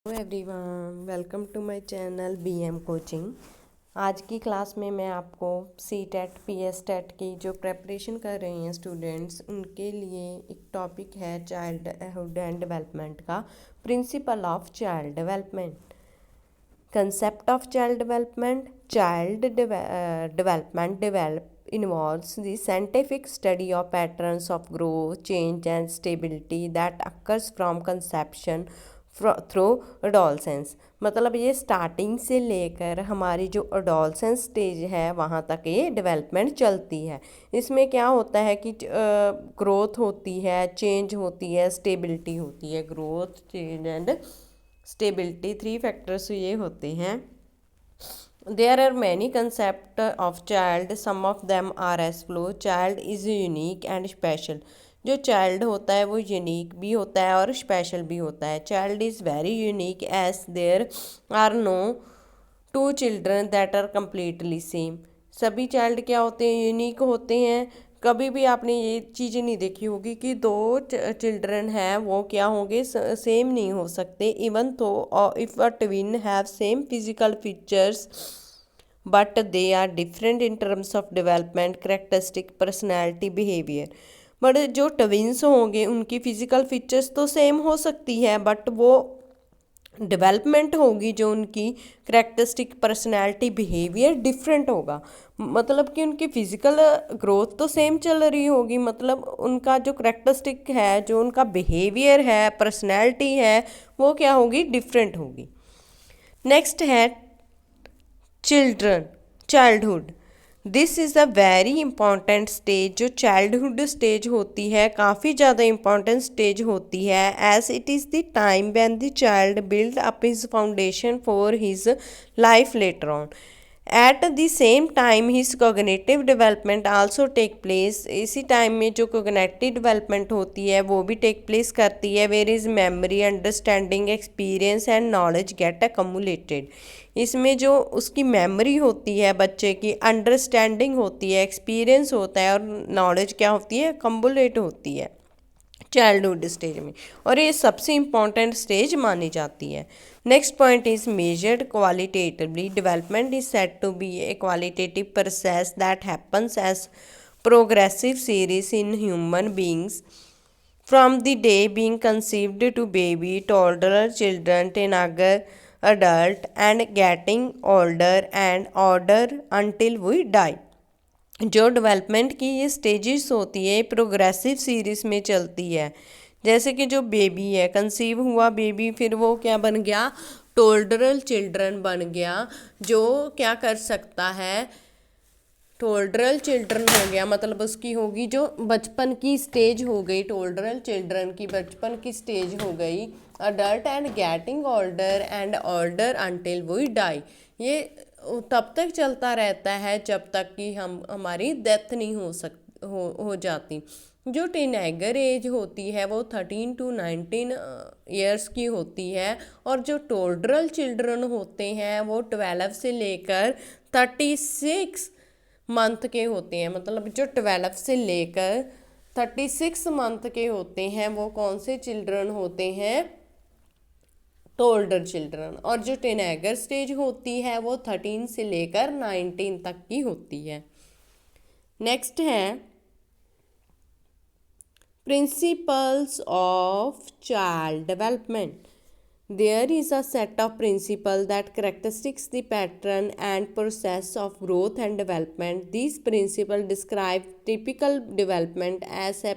Hello everyone, welcome to my channel BM coaching. आज की class में मैं आपको C TET P S TET की जो प्रेपरेशन कर रही हैं स्टूडेंट्स, उनके लिए एक टॉपिक है चाइल्डहुड एंड डेवलपमेंट का principle of child development, concept of child development. Child develop involves the scientific study of patterns of growth, change and stability that occurs from conception through adolescence. मतलब ये starting से लेकर हमारी जो adolescence stage है वहाँ तक ये डेवलपमेंट चलती है। इसमें क्या होता है कि ग्रोथ होती है, चेंज होती है, स्टेबिलिटी होती है। Growth, change and stability, 3 factors ये होते हैं। There are many concepts of child. Some of them are as follow. Child is unique and special. जो चाइल्ड होता है वो यूनिक भी होता है और स्पेशल भी होता है। Child is very unique as there are no two children that are completely same. सभी चाइल्ड क्या होते हैं? यूनिक होते हैं। कभी भी आपने ये चीज़ नहीं देखी होगी कि दो चिल्ड्रन हैं वो क्या होंगे, सेम नहीं हो सकते। Even though if a twin have same physical features but they are different in terms of development, characteristic, personality, behaviour. But जो ट्विन्स होंगे उनकी फ़िज़िकल फीचर्स तो सेम हो सकती है, बट वो डेवलपमेंट होगी जो उनकी करेक्टरिस्टिक, पर्सनैलिटी, बिहेवियर डिफरेंट होगा। मतलब कि उनकी फ़िज़िकल ग्रोथ तो सेम चल रही होगी, मतलब उनका जो करेक्टरिस्टिक है, जो उनका बिहेवियर है, पर्सनैलिटी है, वो क्या होगी? डिफरेंट होगी। नेक्स्ट है childhood. This is a very important stage. जो चाइल्डहुड स्टेज होती है काफ़ी ज़्यादा इंपॉर्टेंट स्टेज होती है, as it is the time when the child build up his foundation for his life later on. At the same time his cognitive development also take place. इसी time में जो cognitive development होती है वो भी take place करती है। Where is memory, understanding, experience and knowledge get accumulated. इसमें जो उसकी मेमोरी होती है बच्चे की, अंडरस्टैंडिंग होती है, एक्सपीरियंस होता है और नॉलेज क्या होती है? कम्बुलेट होती है चाइल्डहुड स्टेज में, और ये सबसे इम्पॉर्टेंट स्टेज मानी जाती है। Next point is measured qualitatively. Development is said to be a qualitative process that happens as progressive series in human beings from the day being conceived to baby, toddler, children, teenager, adult and getting older until we die। जो development की ये stages होती है progressive series में चलती है। जैसे कि जो बेबी है, कंसीव हुआ बेबी, फिर वो क्या बन गया? टोल्डरल चिल्ड्रन बन गया, जो क्या कर सकता है? टोल्डरल चिल्ड्रन हो गया, मतलब उसकी होगी जो बचपन की स्टेज हो गई, टोल्डरल चिल्ड्रन की बचपन की स्टेज हो गई। Adult and getting older until we die. ये तब तक चलता रहता है जब तक कि हमारी डेथ नहीं हो जाती। जो टीनेगर एज होती है वो 13 to 19 ईयर्स की होती है, और जो टोल्डरल चिल्ड्रन होते हैं वो 12 से लेकर 36 मंथ के होते हैं। मतलब जो 12 से लेकर 36 मंथ के होते हैं वो कौन से चिल्ड्रन होते हैं? Told her children. और जो टीनेगर स्टेज होती है वो 13 से लेकर 19 तक की होती है। नेक्स्ट है principles of child development. There is a set of principles that characteristics the pattern and process of growth and development. These principles describe typical development as a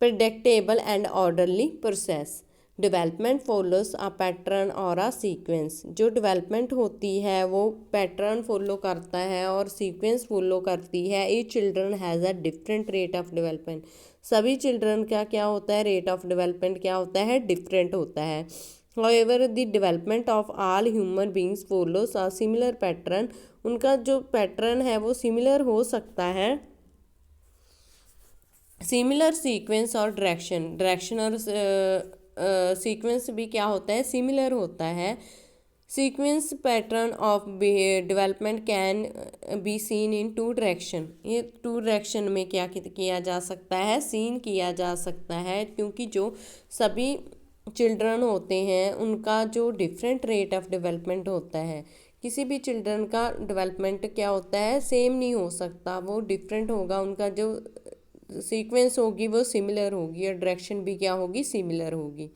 predictable and orderly process. Development follows a pattern और a sequence. जो development होती है वो pattern follow करता है और sequence follow करती है। Each children has a different rate of development. सभी चिल्ड्रन का क्या होता है? रेट ऑफ डेवलपमेंट क्या होता है? डिफरेंट होता है। However the development of all human beings follows a similar pattern. उनका जो पैटर्न है वो सिमिलर हो सकता है। सिमिलर सीक्वेंस और डायरेक्शन और सीक्वेंस भी क्या होता है? सिमिलर होता है। Sequence pattern of development can be seen in 2 direction. ये 2 डायरेक्शन में क्या किया जा सकता है? सीन किया जा सकता है, क्योंकि जो सभी चिल्ड्रन होते हैं उनका जो डिफरेंट रेट ऑफ डेवलपमेंट होता है, किसी भी चिल्ड्रन का डेवलपमेंट क्या होता है, सेम नहीं हो सकता, वो डिफरेंट होगा, उनका जो सीक्वेंस होगी वो सिमिलर होगी और डायरेक्शन भी क्या होगी, सिमिलर होगी।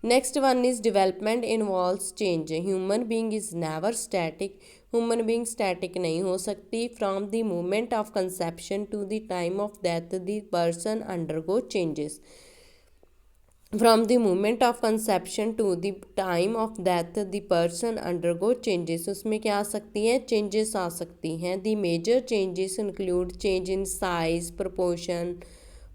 Next one is development involves change, human being is never static, human being static नहीं हो सकती। From the moment of conception to the time of death the person undergo changes, from the moment of conception to the time of death the person undergo changes, उसमें क्या आ सकती हैं, changes आ सकती हैं। The major changes include change in size, proportion,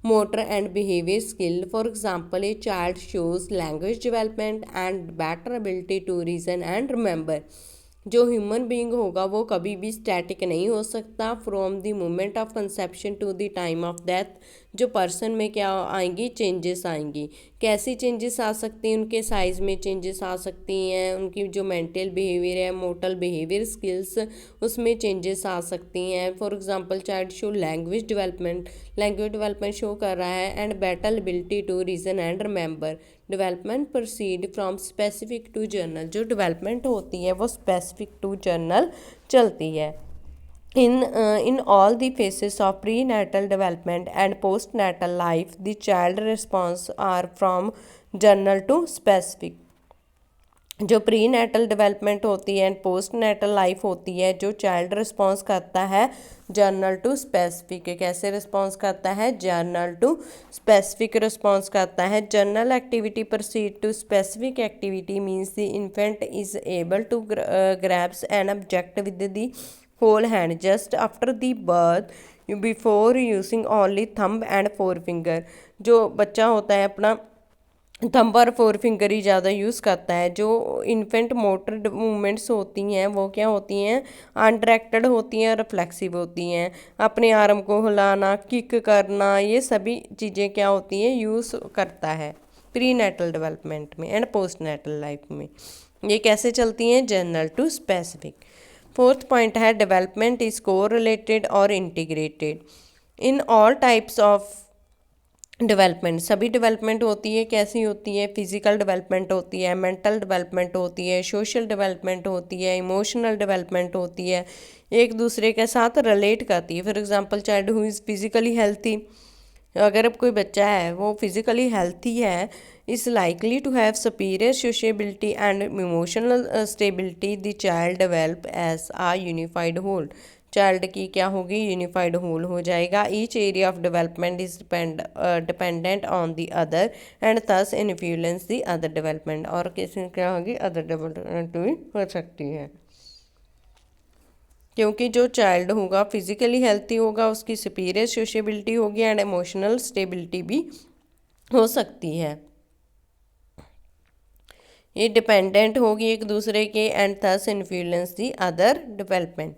motor and behavior skill. For example, a child shows language development and better ability to reason and remember. जो human being होगा वो कभी भी स्टैटिक नहीं हो सकता। From the moment of conception to the time of death, जो person में क्या आएंगी, चेंजेस आएंगी। कैसी चेंजेस आ सकती हैं, उनके साइज़ में चेंजेस आ सकती हैं, उनकी जो मेंटल बिहेवियर है, मोटल बिहेवियर स्किल्स, उसमें चेंजेस आ सकती हैं। For example child show language development show कर रहा है and better ability to reason and remember. Development proceed from specific to general, जो डेवलपमेंट होती है वो स्पेसिफिक टू जर्नल चलती है। In all the phases of prenatal development and postnatal life, the child response are from general to specific. जो pre natal development होती है and postnatal life होती है, जो चाइल्ड रिस्पॉन्स करता है जर्नल टू स्पेसिफिक। कैसे रिस्पॉन्स करता है, जर्नल टू स्पेसिफिक रिस्पॉन्स करता है। General activity proceed to specific activity means the infant is able to grabs an object with the whole hand just after the birth before using only thumb and four finger. जो बच्चा होता है अपना thumb और four finger ही ज़्यादा use करता है। जो इन्फेंट मोटर मूवमेंट्स होती हैं वो क्या होती हैं, अनडायरेक्टेड होती हैं, रिफ्लेक्सिव होती हैं। अपने आर्म को हिलाना, किक करना, ये सभी चीज़ें क्या होती हैं, यूज़ करता है प्री नेटल डेवलपमेंट में एंड पोस्ट नेटल लाइफ में। ये कैसे चलती हैं, general to specific. Fourth point है डेवलपमेंट इज को रिलेटेड और integrated. In all types of development, सभी डेवलपमेंट होती है, कैसी होती है, फिजिकल डेवलपमेंट होती है, मेंटल डेवलपमेंट होती है, सोशल डेवलपमेंट होती है, इमोशनल डेवलपमेंट होती है, एक दूसरे के साथ रिलेट करती है। For example child who is physically healthy, अगर अब कोई बच्चा है वो फिजिकली हेल्थी है, is likely to have superior sociability and emotional stability, the child develop as a unified whole. Child की क्या होगी, यूनिफाइड होल हो जाएगा। Each area of development is dependent on the other and thus influence the other development, और किसी क्या होगी, other development भी हो सकती है। क्योंकि जो चाइल्ड होगा फिजिकली हेल्थी होगा, उसकी सुपीरियर सोशेबिलिटी होगी एंड इमोशनल स्टेबिलिटी भी हो सकती है। ये डिपेंडेंट होगी एक दूसरे के and thus influence the other development.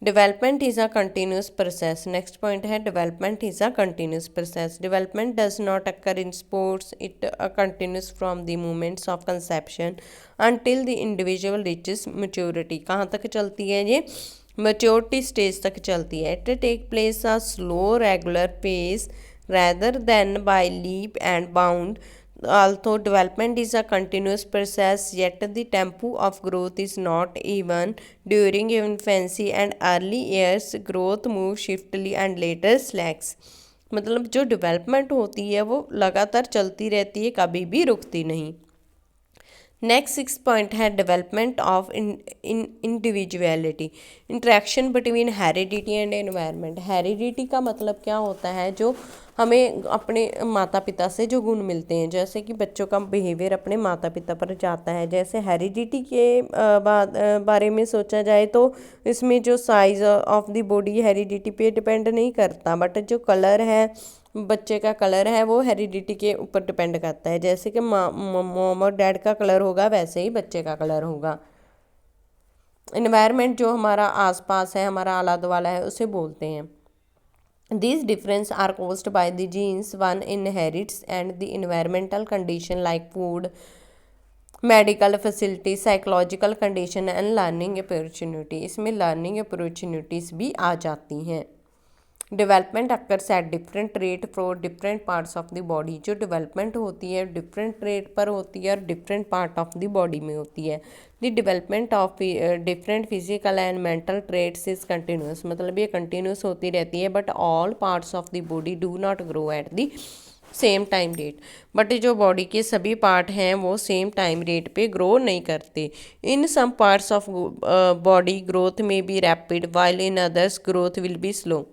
Development is a continuous process. Next point है development is a continuous process. Development does not occur in sports, it continues from the moments of conception until the individual reaches maturity. कहाँ तक चलती है ये, maturity stage तक चलती है। It take place a slow regular pace rather than by leap and bound. Although development is a continuous process, yet the tempo of growth is not even. During infancy and early years, growth moves swiftly and later slacks. मतलब जो development होती है वो लगातार चलती रहती है, कभी भी रुकती नहीं। नेक्स्ट 6 पॉइंट है development of individuality, interaction between heredity and environment. Heredity का मतलब क्या होता है, जो हमें अपने माता पिता से जो गुण मिलते हैं, जैसे कि बच्चों का बिहेवियर अपने माता पिता पर जाता है। जैसे हेरिडिटी के बारे में सोचा जाए तो इसमें जो size of the body heredity पे डिपेंड नहीं करता, बट जो कलर है, बच्चे का कलर है, वो हेरिडिटी के ऊपर डिपेंड करता है। जैसे कि मॉम और डैड का कलर होगा वैसे ही बच्चे का कलर होगा। इन्वायरमेंट जो हमारा आसपास है, हमारा आला दुआला है, उसे बोलते हैं। These differences are caused by the genes one inherits and the environmental condition like food, medical facilities, psychological condition and learning opportunity। इसमें learning opportunities भी आ जाती हैं। Development occurs at different rate for different parts of the body. जो development होती है different rate पर होती है और different part of the body में होती है। The development of different physical and mental traits is continuous, मतलब ये कंटिन्यूस होती रहती है, but all parts of the body do not grow at the same time rate. But जो body के सभी पार्ट हैं वो सेम टाइम रेट पे ग्रो नहीं करते। In some parts of body growth में be rapid while in others growth will be slow.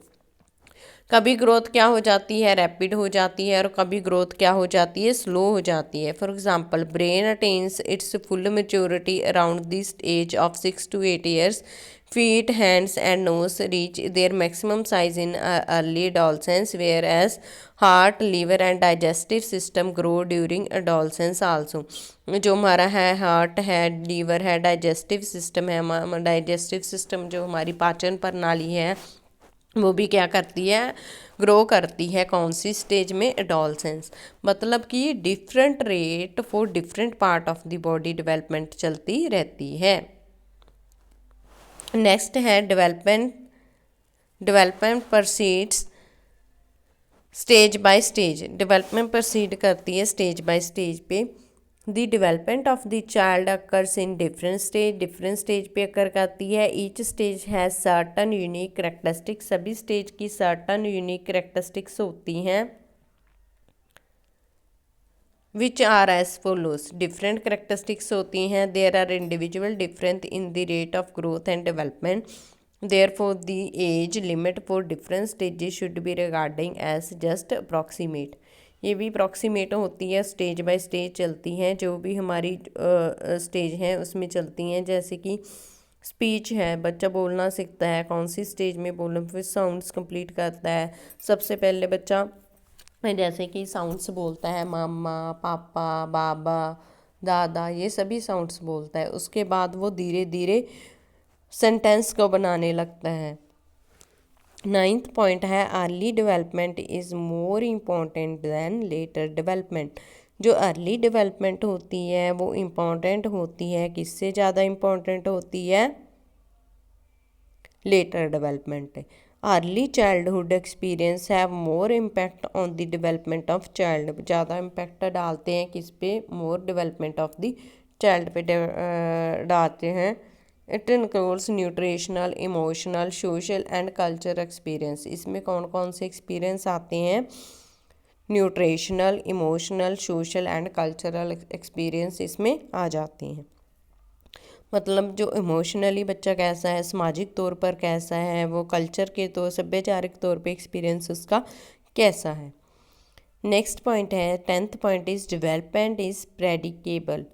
कभी ग्रोथ क्या हो जाती है, रैपिड हो जाती है, और कभी ग्रोथ क्या हो जाती है, स्लो हो जाती है। For example brain attains its full maturity around this age of 6 to 8 years। Feet, hands and nose reach their maximum size in early adolescence, whereas heart, liver and digestive system grow during adolescence also. जो हमारा है heart है, liver है, digestive system है, digestive system जो हमारी पाचन प्रणाली है वो भी क्या करती है, ग्रो करती है। कौन सी स्टेज में, एडोलसेंस। मतलब कि different rate for different part of the body development चलती रहती है। नेक्स्ट है development. Development proceeds stage by stage. Development proceed करती है स्टेज बाय स्टेज पे। The development of the child occurs in different stage. Different stage पे occur करती है। Each stage has certain unique characteristics. सभी स्टेज की certain unique characteristics होती हैं, which are as follows. Different characteristics होती हैं। There are individual difference in the rate of growth and development. Therefore the age limit for different stages should be regarding as just approximate. ये भी approximate होती है, stage by stage चलती हैं। जो भी हमारी स्टेज हैं उसमें चलती हैं। जैसे कि स्पीच है, बच्चा बोलना सीखता है, कौन सी स्टेज में बोलना, फिर साउंड्स कंप्लीट करता है। सबसे पहले बच्चा जैसे कि साउंड्स बोलता है, मामा, पापा, बाबा, दादा, ये सभी साउंड्स बोलता है। उसके बाद वो धीरे धीरे सेंटेंस को बनाने लगता है। 9th पॉइंट है early development is more important than later development. जो अर्ली डेवलपमेंट होती है वो इम्पॉर्टेंट होती है, किससे ज़्यादा इम्पॉर्टेंट होती है, later development. Early childhood experience have more impact on the development of child. ज़्यादा इम्पैक्ट डालते हैं किस पे, more development of the child पे डालते हैं। It includes nutritional, emotional, social and culture experience. इसमें कौन कौन से एक्सपीरियंस आते हैं, nutritional, emotional, social and cultural experience इसमें आ जाते हैं। मतलब जो इमोशनली बच्चा कैसा है, सामाजिक तौर पर कैसा है, वो कल्चर के तो सभ्याचारिक तौर पे एक्सपीरियंस उसका कैसा है। नेक्स्ट पॉइंट है 10th point is development is predictable.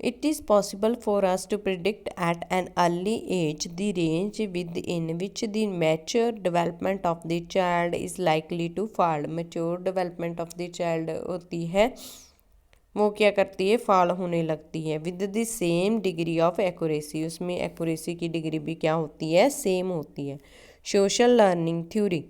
It is possible for us to predict at an early age the range within which the mature development of the child is likely to fall। Mature development of the child होती है वो क्या करती है, fall होने लगती है। With the same degree of accuracy, उसमें एक्यूरेसी की डिग्री भी क्या होती है, सेम होती है। Social learning theory.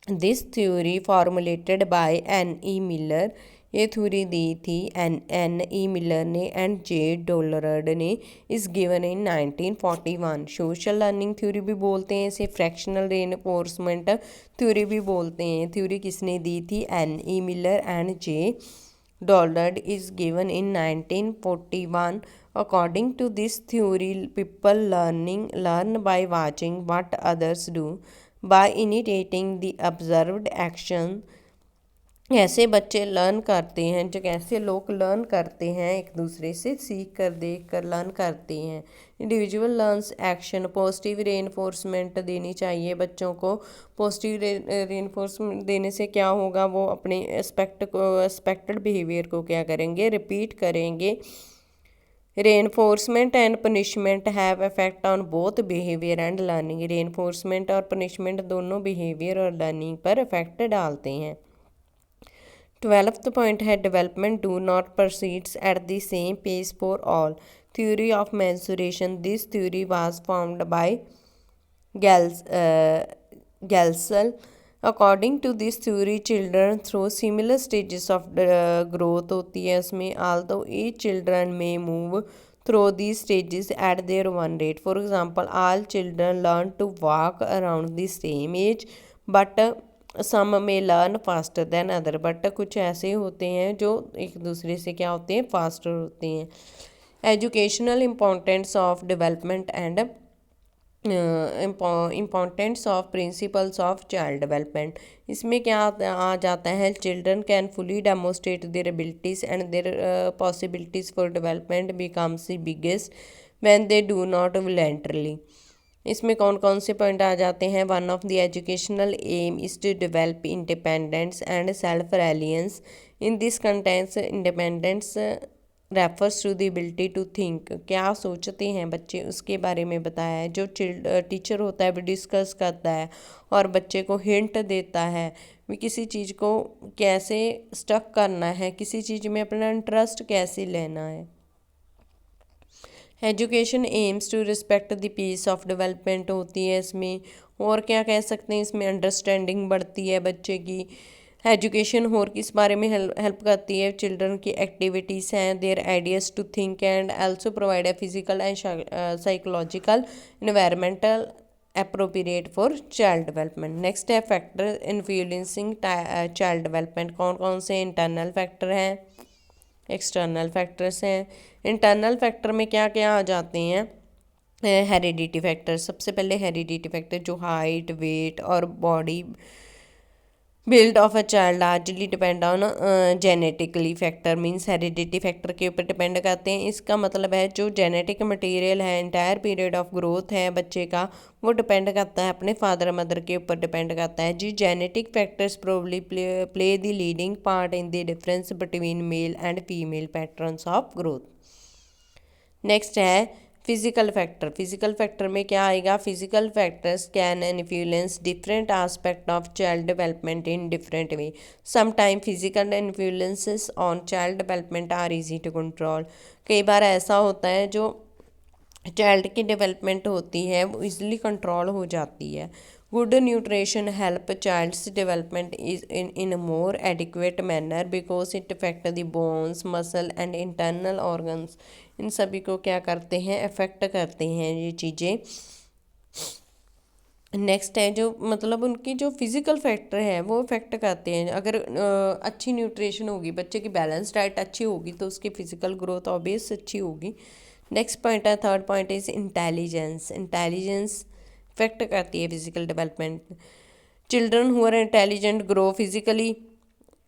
This theory formulated bye N.E. Miller. ये थ्योरी दी थी N.E. मिलर ने एंड J. डोलरड ने, इस given in 1941। Social learning theory भी बोलते हैं इसे, फ्रैक्शनल रेनफोर्समेंट थ्योरी भी बोलते हैं। थ्योरी किसने दी थी, N.E. Miller and J. Dollard, is given in 1941। According to this theory people learn by watching what others do by imitating the observed action. ऐसे बच्चे लर्न करते हैं, जो कैसे लोग लर्न करते हैं, एक दूसरे से सीख कर देख कर लर्न करते हैं। Individual learns action. Positive reinforcement देनी चाहिए बच्चों को। पॉजिटिव रेनफोर्समेंट देने से क्या होगा, वो अपने एक्सपेक्टेड बिहेवियर को क्या करेंगे, रिपीट करेंगे। Reinforcement and punishment have effect on both behaviour and learning. Reinforcement और पनिशमेंट दोनों बिहेवियर और लर्निंग पर इफेक्ट डालते हैं। 12th पॉइंट है development do not proceeds at the same pace for all. Theory of mensuration. This theory was formed by Gesell. According to this theory children through similar stages of growth होती है उसमें, although each children में move through these stages at their one rate. For example, all children learn to walk around the same age, but some may learn faster than other. But कुछ ऐसे होते हैं जो एक दूसरे से क्या होते हैं, फास्टर होते हैं. Educational importance of development and importance of principles of child development. इसमें क्या आ जाता है, children can fully demonstrate their abilities and their possibilities for development becomes the biggest when they do not voluntarily. इसमें कौन कौन से पॉइंट आ जाते हैं. One of the educational aim is to develop independence and self reliance. In this context independence refers to the ability to think. क्या सोचते हैं बच्चे उसके बारे में बताया है. जो टीचर होता है वो डिस्कस करता है और बच्चे को हिंट देता है भी किसी चीज़ को कैसे स्टक करना है, किसी चीज़ में अपना इंटरेस्ट कैसे लेना है. Education aims to respect the pace of development होती है इसमें. और क्या कह सकते हैं, इसमें अंडरस्टैंडिंग बढ़ती है बच्चे की. एजुकेशन और किस बारे में हेल्प करती है, चिल्ड्रन की एक्टिविटीज़ हैं, their ideas to think and also provide a physical and psychological environmental appropriate for child development. Next है फैक्टर इन्फ्लुएंसिंग चाइल्ड डेवलपमेंट. कौन कौन से इंटरनल फैक्टर हैं, एक्सटर्नल फैक्टर्स हैं. इंटरनल फैक्टर में क्या क्या आ जाते हैं, हेरिडिटी फैक्टर. सबसे पहले हेरिडिटी फैक्टर जो हाइट, वेट और body build of a child largely depend on genetically. Factor means heredity factor के ऊपर डिपेंड करते हैं. इसका मतलब है जो जेनेटिक मटेरियल है, इंटायर पीरियड ऑफ ग्रोथ है बच्चे का, वो डिपेंड करता है अपने फादर मदर के ऊपर डिपेंड करता है ji. Genetic factors probably play the leading part in the difference between male and female patterns of growth. Next है फिजिकल फैक्टर. फिजिकल फैक्टर में क्या आएगा, physical factors can influence different aspect of child development in different way. Sometime physical influences on child development are easy to control. कई बार ऐसा होता है जो चाइल्ड की डेवलपमेंट होती है वो इजीली कंट्रोल हो जाती है. Good nutrition help child's development is in more adequate manner because it affect the bones, muscle and internal organs. इन सभी को क्या करते हैं, अफेक्ट करते हैं ये चीज़ें. नेक्स्ट है जो मतलब उनकी जो फिज़िकल फैक्टर है वो अफेक्ट करते हैं. अगर अच्छी न्यूट्रिशन होगी, बच्चे की बैलेंस डाइट अच्छी होगी तो उसकी फ़िज़िकल ग्रोथ ऑब्वियस अच्छी होगी. नेक्स्ट पॉइंट है, third point is intelligence. Intelligence effect करती है physical development. Children who are intelligent grow physically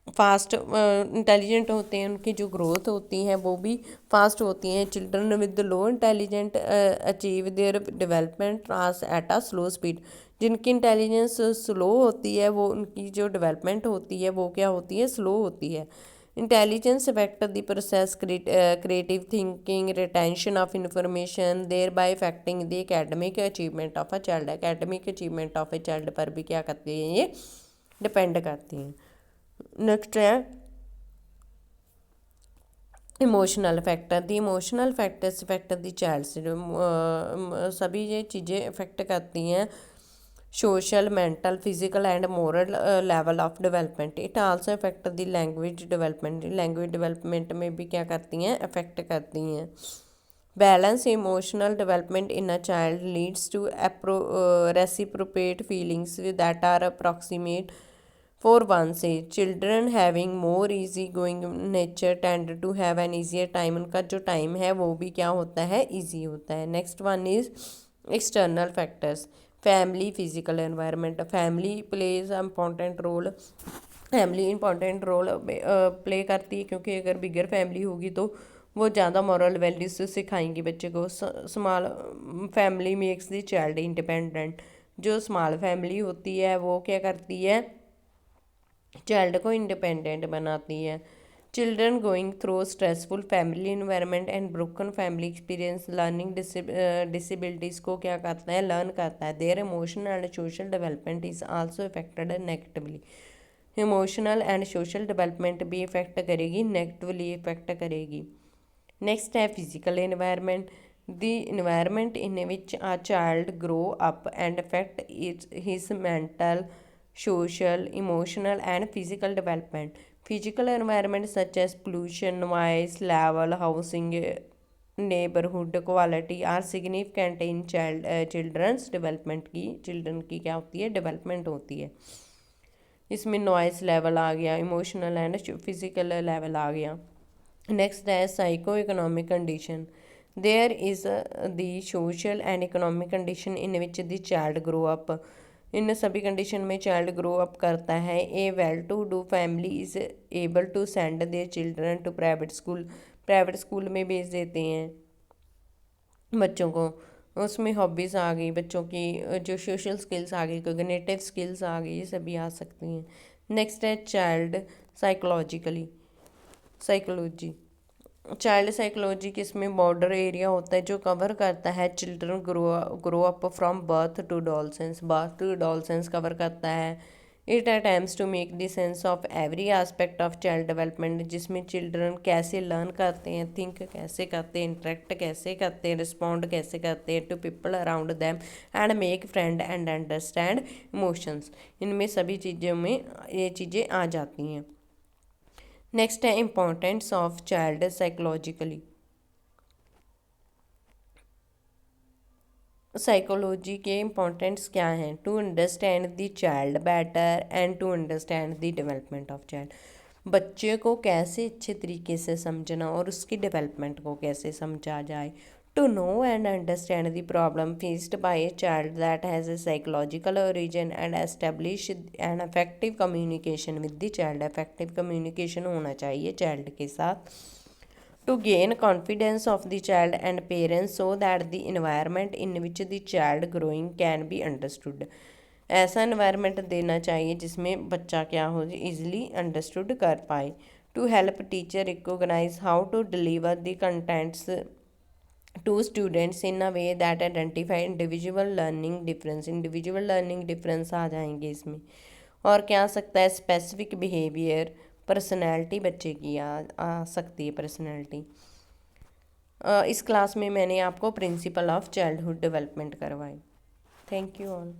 fast. Intelligent होते हैं, उनकी जो ग्रोथ होती है वो भी फास्ट होती हैं. Children with low intelligent achieve their development at a slow speed. जिनकी इंटेलिजेंस स्लो होती है वो उनकी जो डेवलपमेंट होती है वो क्या होती है, स्लो होती है. Intelligence affect the process creative thinking, retention of information, thereby affecting the academic achievement of a child. Academic achievement of a child पर भी क्या करती हैं, ये डिपेंड करती हैं. नेक्स्ट है emotional factor. The emotional factors affect the child. सभी ये चीज़ें अफेक्ट करती हैं social, mental, physical and moral level of development. It also affect the language development. Language development में भी क्या करती हैं, अफेक्ट करती हैं. Balance emotional development in a child leads to reciprocate feelings that are approximate for one's age. Children having more easy going nature tend to have an easier time. उनका जो time है वो भी क्या होता है, ईजी होता है. Next one is external factors. Family, physical environment. Family plays important role. Family important role play करती है क्योंकि अगर बिगर फैमिली होगी तो वो ज़्यादा मॉरल वैल्यूज सिखाएंगी बच्चे को. Small family makes the child independent. जो स्मॉल फैमिली होती है वो क्या करती है, चाइल्ड को इंडिपेंडेंट बनाती है. Children going through stressful family environment and broken family experience learning disabilities को क्या करता है, लर्न करता है. Their emotional and social development is also affected negatively. Emotional and social development भी इफेक्ट करेगी, नेगेटिवली इफेक्ट करेगी. नेक्स्ट है physical environment. The environment in which a child grow up and affect his mental, social, emotional and physical development. Physical environment such as pollution, noise level, housing neighbourhood quality are significant in children's development की, children की क्या होती है, development होती है। इसमें noise level आ गया, इमोशनल एंड फिजिकल लेवल आ गया। नेक्स्ट है psycho economic condition. There is the social and economic condition in which the child grow up. इन सभी कंडीशन में चाइल्ड ग्रो अप करता है। A well to do family is able to send their children to private school, private school में भेज देते हैं बच्चों को। उसमें हॉबीज़ आ गई बच्चों की, जो सोशल स्किल्स आ गई, कोग्निटिव स्किल्स आ गई, ये सभी आ सकती हैं। नेक्स्ट है child psychologically, psychology. Child psychology किस में बॉर्डर एरिया होता है जो कवर करता है children grow up from birth to adolescence, birth to adolescence cover करता है। It attempts to make the sense of every aspect of child development, जिसमें चिल्ड्रन कैसे लर्न करते हैं, थिंक कैसे करते हैं, इंटरेक्ट कैसे करते हैं, रिस्पॉन्ड कैसे करते हैं to people around them and make friend and understand emotions. इनमें सभी चीज़ों में ये चीज़ें आ जाती हैं। नेक्स्ट है importance of child psychologically. Psychology के इम्पोर्टेंट्स क्या हैं? To understand the child better and to understand the development of child. बच्चे को कैसे अच्छे तरीके से समझना और उसकी डेवलपमेंट को कैसे समझा जाए। To know and understand the problem faced by a child that has a psychological origin and establish an affective communication with the child. Affective communication होना चाहिए चाइल्ड के साथ। To gain confidence of the child and parents so that the environment in which the child growing can be understood। ऐसा environment देना चाहिए जिसमें बच्चा क्या हो, easily understood कर पाए। To help teacher recognize how to deliver the contents to students in a way that identify individual learning difference। individual learning difference आ जाएंगे इसमें। और क्या आ सकता है, स्पेसिफिक बिहेवियर, पर्सनैलिटी बच्चे की आ सकती है पर्सनैलिटी। इस क्लास में मैंने आपको प्रिंसिपल ऑफ चाइल्डहुड डेवलपमेंट करवाई। Thank you all.